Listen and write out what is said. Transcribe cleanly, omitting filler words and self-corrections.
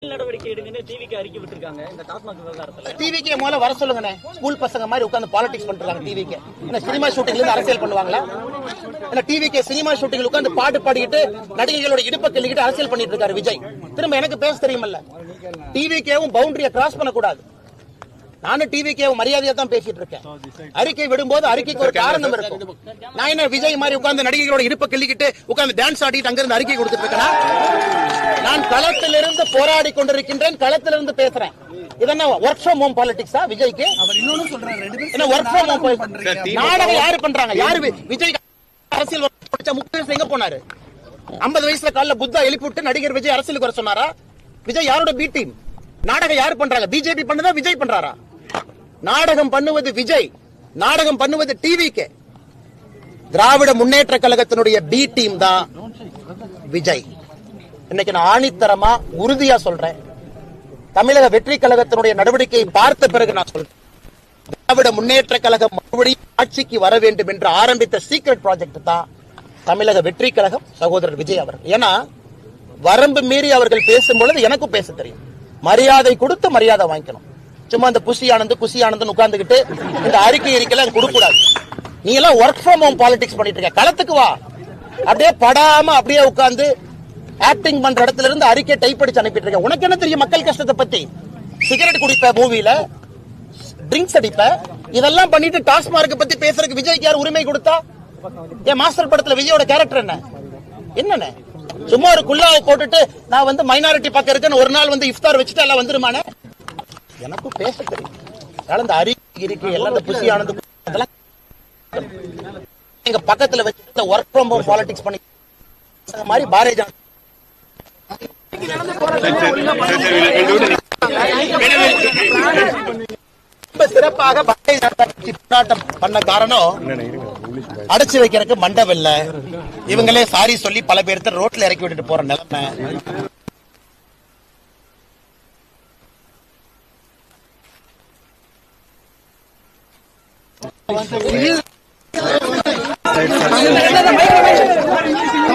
நடவடிக்கை எடுங்கன்னு டிவிக்கு அறிக்கை விட்டுருக்காங்க. இந்த டாஸ்மாக் விவகாரத்துல டிவிக்கு முதல்ல வர சொல்லுங்கண்ணே. ஸ்கூல் பசங்க மாதிரி உட்காந்து பாலிடிக்ஸ் பண்றாங்க. டிவிக்கு என்ன சினிமா ஷூட்டிங்ல இருந்து அரசியல் பண்ணுவாங்களா? என்ன டிவிக்கு சினிமா ஷூட்டிங்ல உட்காந்து பாட்டு பாடிக்கிட்டு நடிகைகளோட இடுப்பை கிள்ளிக்கிட்டு அரசியல் பண்ணிட்டு இருக்காரு விஜய். திரும்ப எனக்கு பேச தெரியுமல்ல. டிவிக்கேவும் பவுண்டரியை கிராஸ் பண்ணக்கூடாது. நானும் டிவிக்கேவும் மரியாதையா தான் பேசிட்டு இருக்கேன். அறிக்கை விடும்போது அறிக்கைக்கு ஒரு காரணம் இருக்கும். நான் என்ன விஜய் மாதிரி உட்கார்ந்து நடிகைகளோட இருப்பை கிள்ளிக்கிட்டு உட்கார்ந்து டான்ஸ் ஆடிட்டு அங்கிருந்து அறிக்கை கொடுத்துட்டு இருக்கேன். நான் களத்திலிருந்து போராடி கொண்டிருக்கின்றேன். களத்திலிருந்து பேசுறேன். இதென்ன ஒர்க் ஃப்ரம் ஹோம் பாலிடிக்ஸா விஜய்க்கு? என்ன ஒர்க் ஃப்ரம் ஹோம் நாடகம் யாரு பண்றாங்க? யாரு விஜய் அரசியல் 30 வயசுல எங்க போனாரு? 50 வயசுல காலைல புத்தா எழுப்பிவிட்டு நடிகர் விஜய் அரசியலுக்கு வர சொன்னாரா? விஜய் யாரோட பி டீம்? நாடகம் யாரு பண்றாங்க? பிஜேபி பண்ணதா விஜய் பண்றாரா? நாடகம் பண்ணுவது விஜய், நாடகம் பண்ணுவது டிவிக்கு. திராவிட முன்னேற்ற கழகத்தினுடைய பி டீம் தான் விஜய். இன்னைக்கு நான் ஆணித்தரமா உறுதியா சொல்றேன். தமிழக வெற்றி கழகத்தினுடைய நடவடிக்கையை பார்த்த பிறகு நான் சொல்றேன், திராவிட முன்னேற்ற கழகம் மறுபடியும் ஆட்சிக்கு வர வேண்டும் என்று ஆரம்பித்த சீக்ரெட் ப்ராஜெக்ட் தான் தமிழக வெற்றி கழகம், சகோதரர் விஜய் அவர்கள். ஏன்னா வரம்பு மீறி அவர்கள் பேசும்பொழுது எனக்கும் பேச தெரியும். மரியாதை கொடுத்து மரியாதை வாங்கிக்கணும். சும்மா இந்த குசி ஆனந்த் உட்கார்ந்துகிட்டு இந்த அறிக்கையெல்லாம் கொடுக்க கூடாது. நீ எல்லாம் ஒர்க் ஃப்ரம் ஹோம் பாலிடிக்ஸ் பண்ணிட்டு இருக்க. களத்துக்கு வா. அப்படியே படாம அப்படியே உட்கார்ந்து ஆக்டிங் பண்ற இடத்துல இருந்து அறிக்கை டைப் அடிச்சு அனுப்பிட்டு இருக்க. உனக்கு என்ன தெரியும் மக்கள் கஷ்டத்தை பத்தி? சிகரெட் குடிப்ப, மூவில ட்ரிங்க்ஸ் அடிப்ப, இதெல்லாம் பண்ணிட்டு டாஸ்மார்க் பத்தி பேசுறதுக்கு விஜய்க்கு யார் உரிமை கொடுத்தா? என் மாஸ்டர் படத்துல விஜயோட கேரக்டர் என்ன? என்னன்னு சும்மா ஒரு குல்லாவை போட்டுட்டு நான் வந்து மைனாரிட்டி பக்கம் இருக்கேன்னு ஒரு நாள் வந்து இஃப்தார் வச்சுட்டு எல்லாம் வந்துருமானே? எனக்கும் பேச தெரியும். அந்த அறிக்கை எல்லாம் இந்த புசி ஆனந்த் எங்க பக்கத்துல வச்சு ஒர்க் ஃப்ரம் ஹோம் பாலிடிக்ஸ் பண்ணி மாதிரி பாரதிய ஜனதா சிறப்பாக பாரதிய ஜனதா கட்சி போராட்டம் பண்ண காரணம் அடைச்சு வைக்கிறதுக்கு மண்டபம். இவங்களே சாரி சொல்லி பல பேர்த்த ரோட்ல இறக்கி விட்டுட்டு போற நிலைமை.